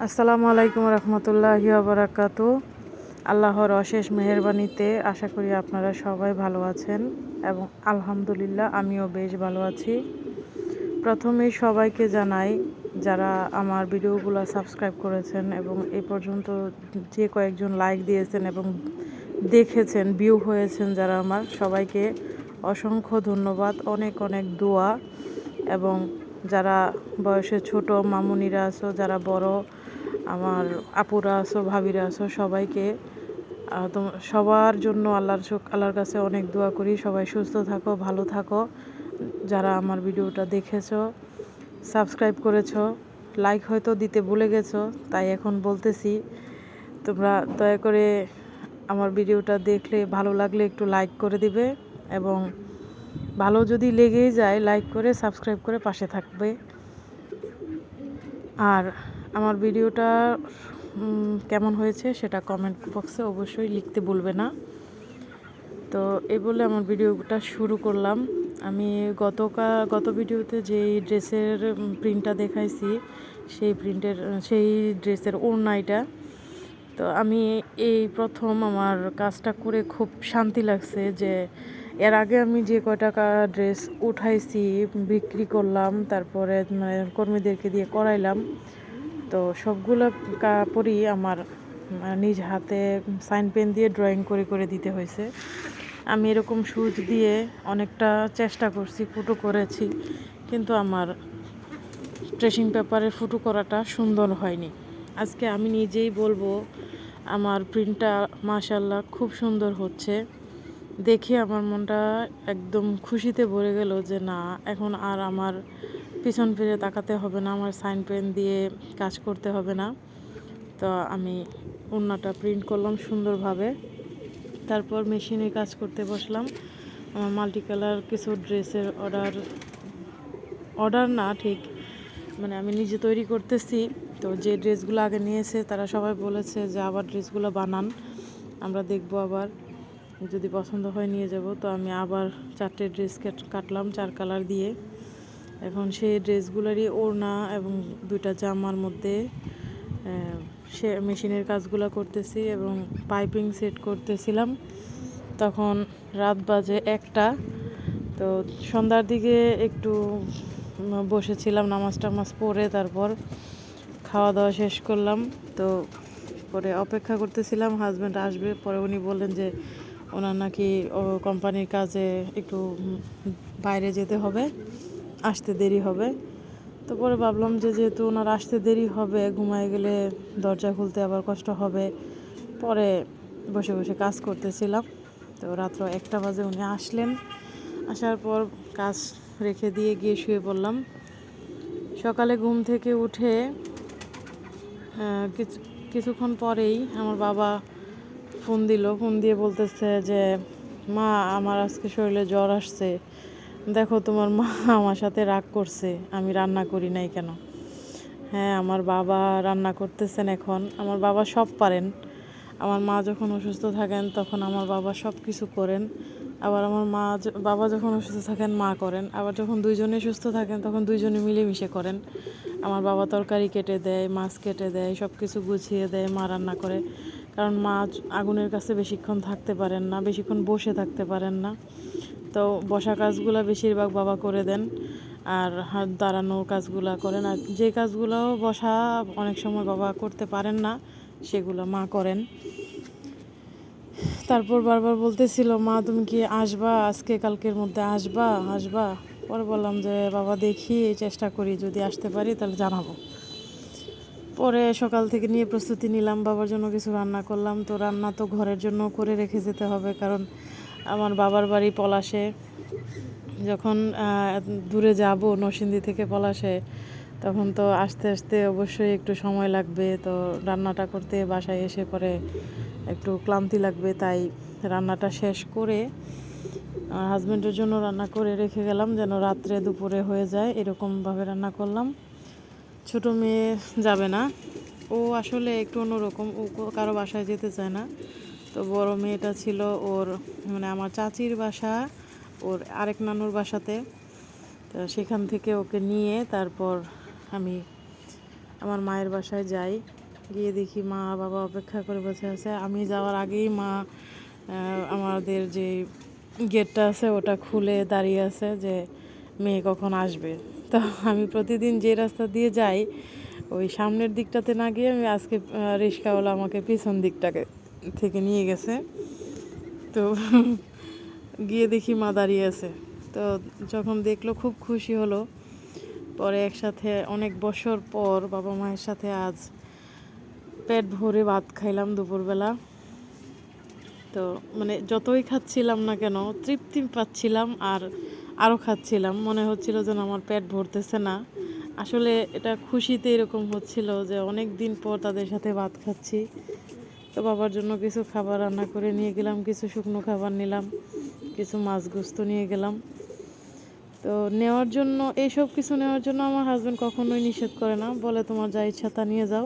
আসসালামু আলাইকুম রহমতুল্লাহি বারাকাতু। আল্লাহর অশেষ মেহেরবানিতে আশা করি আপনারা সবাই ভালো আছেন এবং আলহামদুলিল্লাহ আমিও বেশ ভালো আছি। প্রথমেই সবাইকে জানাই, যারা আমার ভিডিওগুলো সাবস্ক্রাইব করেছেন এবং এই পর্যন্ত যে কয়েকজন লাইক দিয়েছেন এবং দেখেছেন, ভিউ হয়েছেন যারা, আমার সবাইকে অসংখ্য ধন্যবাদ, অনেক অনেক দোয়া। এবং যারা বয়সে ছোট মামুনিরা আছো, যারা বড় আমার আপুরা আছো, ভাবিরা আছো, সবাইকে সবার জন্য আল্লাহর কাছে অনেক দোয়া করি। সবাই সুস্থ থাকো, ভালো থাকো। যারা আমার ভিডিওটা দেখেছো, সাবস্ক্রাইব করেছো, লাইক হয়তো দিতে ভুলে গেছো, তাই এখন বলতেছি, তোমরা দয়া করে আমার ভিডিওটা দেখলে ভালো লাগলে একটু লাইক করে দিবে এবং ভালো যদি লেগেই যায় লাইক করে সাবস্ক্রাইব করে পাশে থাকবে। আর আমার ভিডিওটা কেমন হয়েছে সেটা কমেন্ট বক্সে অবশ্যই লিখতে ভুলবে না। তো এই বলে আমার ভিডিওটা শুরু করলাম। আমি গত ভিডিওতে যেই ড্রেসের প্রিন্টটা দেখাইছি, সেই ড্রেসের ওড়নাটা, তো আমি এই প্রথম আমার কাজটা করে খুব শান্তি লাগছে যে এর আগে আমি যে কয়টা ড্রেস উঠাইছি, বিক্রি করলাম, তারপরে কর্মীদেরকে দিয়ে করাইলাম, তো সবগুলো কাপড়ই আমার নিজ হাতে সাইন পেন দিয়ে ড্রয়িং করে করে দিতে হয়েছে। আমি এরকম সুচ দিয়ে অনেকটা চেষ্টা করছি, ফুটো করেছি, কিন্তু আমার ট্রেসিং পেপারের ফুটো করাটা সুন্দর হয়নি। আজকে আমি নিজেই বলবো আমার প্রিন্টটা মাশাআল্লাহ খুব সুন্দর হচ্ছে। দেখে আমার মনটা একদম খুশিতে ভরে গেল যে না, এখন আর আমার পিছন ফিরে তাকাতে হবে না, আমার সাইন পেন দিয়ে কাজ করতে হবে না। তো আমি ওড়নাটা প্রিন্ট করলাম সুন্দরভাবে, তারপর মেশিনে কাজ করতে বসলাম। আমার মাল্টি কালার কিছু ড্রেসের অর্ডার না ঠিক, মানে আমি নিজে তৈরি করতেছি। তো যে ড্রেসগুলো আগে নিয়েছে তারা সবাই বলেছে যে আবার ড্রেসগুলো বানান, আমরা দেখবো, আবার যদি পছন্দ হয় নিয়ে যাব। তো আমি আবার 4টে ড্রেস কাটলাম 4 কালার দিয়ে। এখন সেই ড্রেসগুলোরই ওড়না এবং 2টা জামার মধ্যে সে মেশিনের কাজগুলো করতেছি এবং পাইপিং সেট করতেছিলাম। তখন রাত বাজে 1টা। তো সন্ধ্যার দিকে একটু বসেছিলাম নামাজ টামাজ পড়ে, তারপর খাওয়া দাওয়া শেষ করলাম। তো পরে অপেক্ষা করতেছিলাম হাজব্যান্ড আসবে। পরে উনি বললেন যে ওনার নাকি কোম্পানির কাজে একটু বাইরে যেতে হবে, আসতে দেরি হবে। তো পরে ভাবলাম যে যেহেতু ওনার আসতে দেরি হবে, ঘুমায় গেলে দরজা খুলতে আবার কষ্ট হবে, পরে বসে বসে কাজ করতেছিলাম। তো রাত্র 1টা বাজে উনি আসলেন। আসার পর কাজ রেখে দিয়ে গিয়ে শুয়ে পড়লাম। সকালে ঘুম থেকে উঠে কিছুক্ষণ পরেই আমার বাবা ফোন দিয়ে বলতেছে যে মা, আমার আজকে শরীরে জ্বর আসছে, দেখো তোমার মা আমার সাথে রাগ করছে, আমি রান্না করি নাই কেন। হ্যাঁ, আমার বাবা রান্না করতেছেন এখন। আমার বাবা সব পারেন। আমার মা যখন অসুস্থ থাকেন তখন আমার বাবা সব কিছু করেন। আবার আমার বাবা যখন অসুস্থ থাকেন মা করেন। আবার যখন দুইজনে সুস্থ থাকেন তখন দুইজনে মিলেমিশে করেন। আমার বাবা তরকারি কেটে দেয়, মাছ কেটে দেয়, সব কিছু গুছিয়ে দেয়, মা রান্না করে। কারণ মা আগুনের কাছে বেশিক্ষণ থাকতে পারেন না, বেশিক্ষণ বসে থাকতে পারেন না। তো বসা কাজগুলো বেশিরভাগ বাবা করে দেন, আর হাত দাঁড়ানোর কাজগুলো করেন। আর যে কাজগুলো বসা অনেক সময় বাবা করতে পারেন না, সেগুলো মা করেন। তারপর বারবার বলতেছিল, মা তুমি কি আসবা আজকে, কালকের মধ্যে আসবা। পরে বললাম যে বাবা দেখি, চেষ্টা করি, যদি আসতে পারি তাহলে জানাবো। পরে সকাল থেকে নিয়ে প্রস্তুতি নিলাম, বাবার জন্য কিছু রান্না করলাম। তো রান্না তো ঘরের জন্য করে রেখে যেতে হবে, কারণ আমার বাবার বাড়ি পলাশে। যখন দূরে যাব নরসিংদী থেকে পলাশে, তখন তো আস্তে আস্তে অবশ্যই একটু সময় লাগবে। তো রান্নাটা করতে বাসায় এসে পরে একটু ক্লান্তি লাগবে, তাই রান্নাটা শেষ করে হাজব্যান্ডের জন্য রান্না করে রেখে গেলাম, যেন রাত্রে দুপুরে হয়ে যায়, এরকমভাবে রান্না করলাম। ছোটো মেয়ে যাবে না, ও আসলে একটু অন্যরকম, ও কারো বাসায় যেতে চায় না। তো বড় মেয়েটা ছিল ওর, মানে আমার চাচির বাসা ওর আরেক নানুর বাসাতে। তো সেখান থেকে ওকে নিয়ে তারপর আমি আমার মায়ের বাসায় যাই, গিয়ে দেখি মা বাবা অপেক্ষা করে বসে আছে। আমি যাওয়ার আগেই মা আমাদের যে গেটটা আছে ওটা খুলে দাঁড়িয়ে আছে যে মেয়ে কখন আসবে। তো আমি প্রতিদিন যে রাস্তা দিয়ে যাই ওই সামনের দিকটাতে না গিয়ে আমি আজকে রিক্সাওয়ালা আমাকে পিছন দিকটাকে থেকে নিয়ে গেছে। তো গিয়ে দেখি মা দাঁড়িয়ে আছে। তো যখন দেখলো খুব খুশি হলো। পরে একসাথে অনেক বছর পর বাবা মায়ের সাথে আজ পেট ভরে ভাত খাইলাম দুপুরবেলা। তো মানে যতই খাচ্ছিলাম না কেন তৃপ্তি পাচ্ছিলাম, আর আরও খাচ্ছিলাম। মনে হচ্ছিল যেন আমার পেট ভরতেছে না। আসলে এটা খুশিতে এরকম হচ্ছিল যে অনেক দিন পর তাদের সাথে ভাত খাচ্ছি। তো বাবার জন্য কিছু খাবার রান্না করে নিয়ে গেলাম, কিছু শুকনো খাবার নিলাম, কিছু মাছ গোস্ত নিয়ে গেলাম। তো নেওয়ার জন্য এইসব কিছু নেওয়ার জন্য আমার হাজব্যান্ড কখনোই নিষেধ করে না, বলে তোমার যা ইচ্ছা তা নিয়ে যাও।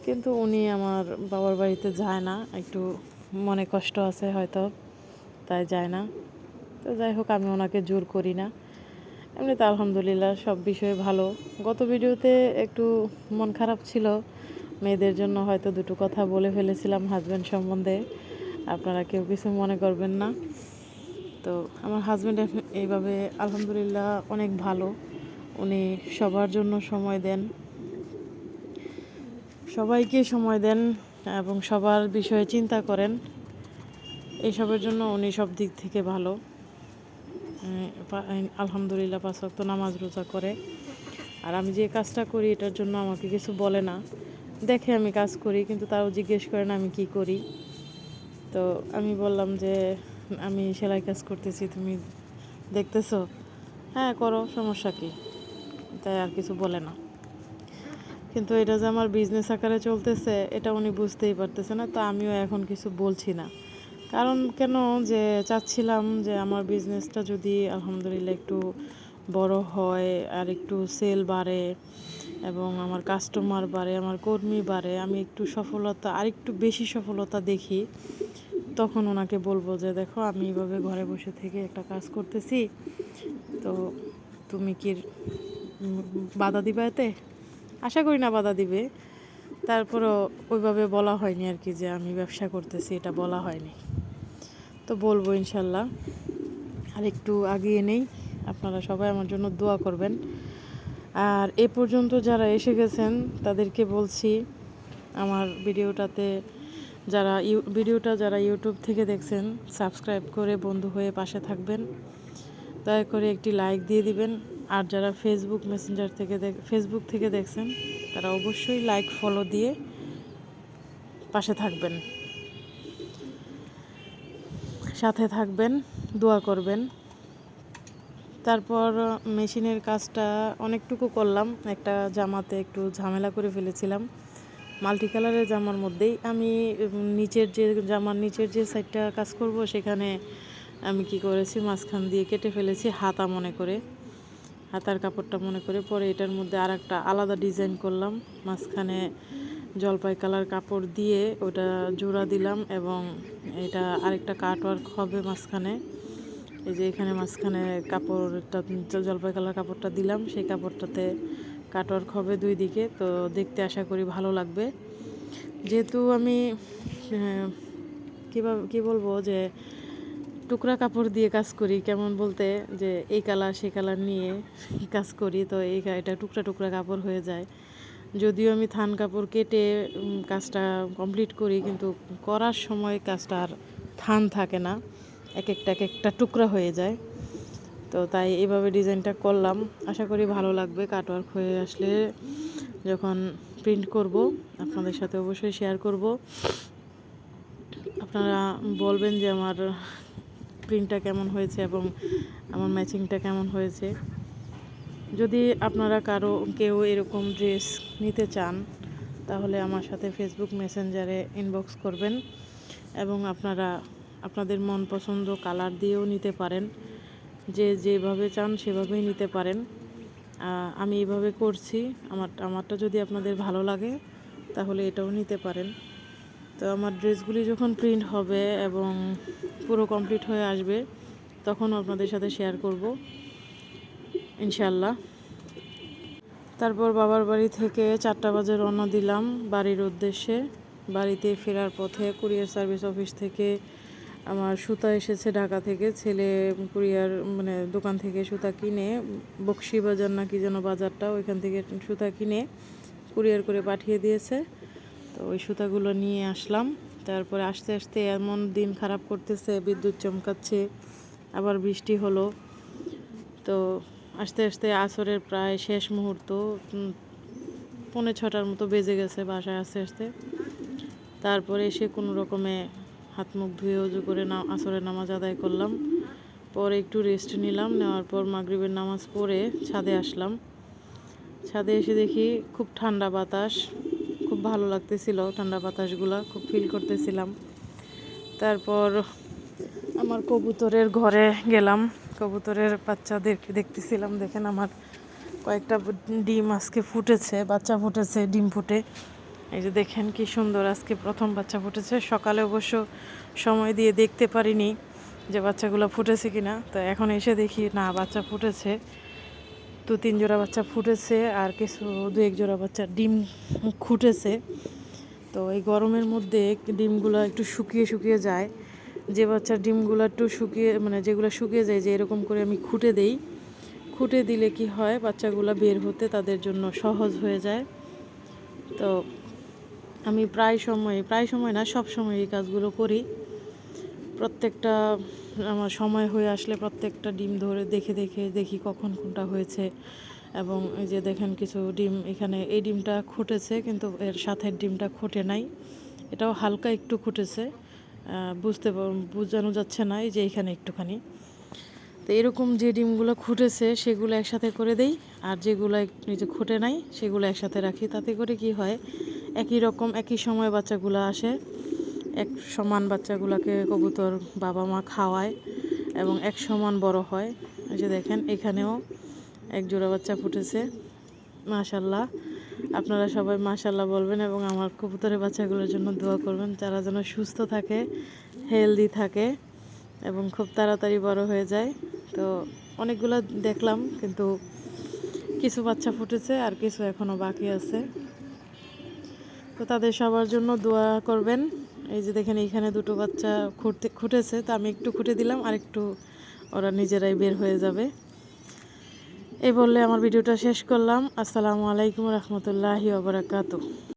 কিন্তু উনি আমার বাবার বাড়িতে যায় না, একটু মনে কষ্ট আছে হয়তো, তাই যায় না। তো যাই হোক, আমি ওনাকে জোর করি না। এমনিতে আলহামদুলিল্লাহ সব বিষয়ে ভালো। গত ভিডিওতে একটু মন খারাপ ছিল, মেয়েদের জন্য হয়তো দুটো কথা বলে ফেলেছিলাম হাজব্যান্ড সম্বন্ধে, আপনারা কেউ কিছু মনে করবেন না। তো আমার হাজব্যান্ড এইভাবে আলহামদুলিল্লাহ অনেক ভালো। উনি সবার জন্য সময় দেন, সবাইকে সময় দেন এবং সবার বিষয়ে চিন্তা করেন। এইসবের জন্য উনি সব দিক থেকে ভালো। আলহামদুলিল্লাহ 5 ওয়াক্ত নামাজ রোজা করে। আর আমি যে কাজটা করি এটার জন্য আমাকে কিছু বলে না, দেখে আমি কাজ করি, কিন্তু তাও জিজ্ঞেস করে না আমি কি করি। তো আমি বললাম যে আমি সেলাই কাজ করতেছি, তুমি দেখতেছো, হ্যাঁ করো, সমস্যা কি, তাই আর কিছু বলে না। কিন্তু এটা যে আমার বিজনেস আকারে চলতেছে এটা উনি বুঝতেই পারতেছে না। তো আমিও এখন কিছু বলছি না, কারণ কেন যে চাচ্ছিলাম যে আমার বিজনেসটা যদি আলহামদুলিল্লাহ একটু বড় হয় আর একটু সেল বাড়ে এবং আমার কাস্টমার বাড়ে, আমার কর্মী বাড়ে, আমি একটু সফলতা আর একটু বেশি সফলতা দেখি, তখন ওনাকে বলবো যে দেখো আমি এইভাবে ঘরে বসে থেকে একটা কাজ করতেছি, তো তুমি কি বাধা দিবা এতে? আশা করি না বাধা দিবে। তারপরও ওইভাবে বলা হয়নি আর কি, যে আমি ব্যবসা করতেছি এটা বলা হয়নি। তো বলবো ইনশাল্লাহ। আর একটু আগিয়ে নেই, আপনারা সবাই আমার জন্য দোয়া করবেন। আর এ পর্যন্ত যারা এসে গেছেন তাদেরকে বলছি, আমার ভিডিওটা যারা ইউটিউব থেকে দেখছেন সাবস্ক্রাইব করে বন্ধু হয়ে পাশে থাকবেন, দয়া করে একটি লাইক দিয়ে দিবেন। আর যারা ফেসবুক থেকে দেখছেন তারা অবশ্যই লাইক ফলো দিয়ে পাশে থাকবেন, সাথে থাকবেন, দোয়া করবেন। তারপর মেশিনের কাজটা অনেকটুকু করলাম, একটা জামাতে একটু ঝামেলা করে ফেলেছিলাম। মাল্টি কালারের জামার মধ্যেই আমি জামার নিচের যে সাইডটা কাজ করব সেখানে আমি কি করেছি, মাঝখান দিয়ে কেটে ফেলেছি হাতার কাপড়টা মনে করে। পরে এটার মধ্যে আর একটা আলাদা ডিজাইন করলাম, মাঝখানে জলপাই কালার কাপড় দিয়ে ওটা জোড়া দিলাম এবং এটা আরেকটা কাটওয়ার্ক হবে মাঝখানে। এই যে এখানে মাঝখানে কাপড়টা জলপাই কালার কাপড়টা দিলাম, সেই কাপড়টাতে কাটওয়ার্ক হবে দুই দিকে। তো দেখতে আশা করি ভালো লাগবে। যেহেতু আমি কী বলবো যে টুকরা কাপড় দিয়ে কাজ করি, কেমন বলতে যে এই কালার সেই কালার নিয়ে কাজ করি, তো এটা টুকরা টুকরা কাপড় হয়ে যায়। যদিও আমি থান কাপড় কেটে কাজটা কমপ্লিট করি, কিন্তু করার সময় কাজটা আর থান থাকে না, এক একটা টুকরা হয়ে যায়। তো তাই এইভাবে ডিজাইনটা করলাম, আশা করি ভালো লাগবে। কাটওয়ার্ক হয়ে আসলে যখন প্রিন্ট করব আপনাদের সাথে অবশ্যই শেয়ার করব। আপনারা বলবেন যে আমার প্রিন্টটা কেমন হয়েছে এবং আমার ম্যাচিংটা কেমন হয়েছে। যদি আপনারা কেউ এরকম ড্রেস নিতে চান তাহলে আমার সাথে ফেসবুক মেসেঞ্জারে ইনবক্স করবেন এবং আপনারা আপনাদের মন পছন্দ কালার দিয়েও নিতে পারেন, যেভাবে চান সেভাবেই নিতে পারেন। আমি এইভাবে করছি, আমারটা যদি আপনাদের ভালো লাগে তাহলে এটাও নিতে পারেন। তো আমার ড্রেসগুলি যখন প্রিন্ট হবে এবং পুরো কমপ্লিট হয়ে আসবে তখন আপনাদের সাথে শেয়ার করব ইনশাল্লাহ। তারপর বাবার বাড়ি থেকে 4টা বাজে রওনা দিলাম বাড়ির উদ্দেশ্যে। বাড়িতে ফেরার পথে কুরিয়ার সার্ভিস অফিস থেকে আমার সুতা এসেছে ঢাকা থেকে। ছেলে কুরিয়ার মানে দোকান থেকে সুতা কিনে, বকশি বাজার না কি যেন বাজারটা, ওইখান থেকে সুতা কিনে কুরিয়ার করে পাঠিয়ে দিয়েছে। তো ওই সুতাগুলো নিয়ে আসলাম। তারপরে আস্তে আস্তে এমন দিন খারাপ করতেছে, বিদ্যুৎ চমকাচ্ছে, আবার বৃষ্টি হলো। তো আস্তে আস্তে আসরের প্রায় শেষ মুহূর্ত, 5:45 মতো বেজে গেছে বাসায় আস্তে আস্তে। তারপরে এসে কোনো রকমে হাত মুখ ধুয়ে উজু করে আসরের নামাজ আদায় করলাম। পরে একটু রেস্ট নিলাম, নেওয়ার পর মাগরিবের নামাজ পড়ে ছাদে আসলাম। ছাদে এসে দেখি খুব ঠান্ডা বাতাস, খুব ভালো লাগতেছিল, ঠান্ডা বাতাসগুলা খুব ফিল করতেছিলাম। তারপর আমার কবুতরের ঘরে গেলাম, কবুতরের বাচ্চাদেরকে দেখতেছিলাম। দেখেন আমার কয়েকটা ডিম আজকে ফুটেছে, বাচ্চা ফুটেছে, ডিম ফুটে। এই যে দেখেন কি সুন্দর, আজকে প্রথম বাচ্চা ফুটেছে। সকালে অবশ্য সময় দিয়ে দেখতে পারিনি যে বাচ্চাগুলো ফুটেছে কিনা। তো এখন এসে দেখি না, বাচ্চা ফুটেছে। 2-3 জোড়া বাচ্চা ফুটেছে, আর কিছু 2-1 জোড়া বাচ্চা ডিম ফুটেছে। তো এই গরমের মধ্যে ডিমগুলো একটু শুকিয়ে শুকিয়ে যায়। যে বাচ্চার ডিমগুলো একটু শুকিয়ে মানে যেগুলো শুকিয়ে যায়, যে এরকম করে আমি খুঁটে দেই, খুঁটে দিলে কি হয়, বাচ্চাগুলো বের হতে তাদের জন্য সহজ হয়ে যায়। তো আমি প্রায় সময় না, সব সময় এই কাজগুলো করি। প্রত্যেকটা আমার সময় হয়ে আসলে প্রত্যেকটা ডিম ধরে দেখি কখন কোনটা হয়েছে। এবং এই যে দেখেন কিছু ডিম এখানে, এই ডিমটা ফুটেছে কিন্তু এর সাথের ডিমটা ফুটে নাই, এটাও হালকা একটু ফুটেছে, বোঝানো যাচ্ছে না, এই যে এখানে একটুখানি। তো এরকম যে ডিমগুলো ফুটেছে সেগুলো একসাথে করে দেই, আর যেগুলো নিজে ফুটে নাই সেগুলো একসাথে রাখি। তাতে করে কি হয়, একই সময় বাচ্চাগুলো আসে, এক সমান বাচ্চাগুলোকে কবুতর বাবা মা খাওয়ায় এবং এক সমান বড় হয়। এই যে দেখেন এখানেও 1 জোড়া বাচ্চা ফুটেছে। মাশাল্লাহ, আপনারা সবাই মাশাল্লাহ বলবেন এবং আমার কবুতরের বাচ্চাগুলোর জন্য দোয়া করবেন, তারা যেন সুস্থ থাকে, হেলদি থাকে এবং খুব তাড়াতাড়ি বড় হয়ে যায়। তো অনেকগুলো দেখলাম, কিন্তু কিছু বাচ্চা ফুটেছে আর কিছু এখনও বাকি আছে। তো তাদের সবার জন্য দোয়া করবেন। এই যে দেখেন এইখানে 2টো বাচ্চা ফুটেছে, তো আমি একটু খুঁটে দিলাম, আর একটু ওরা নিজেরাই বের হয়ে যাবে। এই বললে আমার ভিডিওটা শেষ করলাম। আসসালামু আলাইকুম রহমতুল্লাহি ওয়া বারাকাতুহু।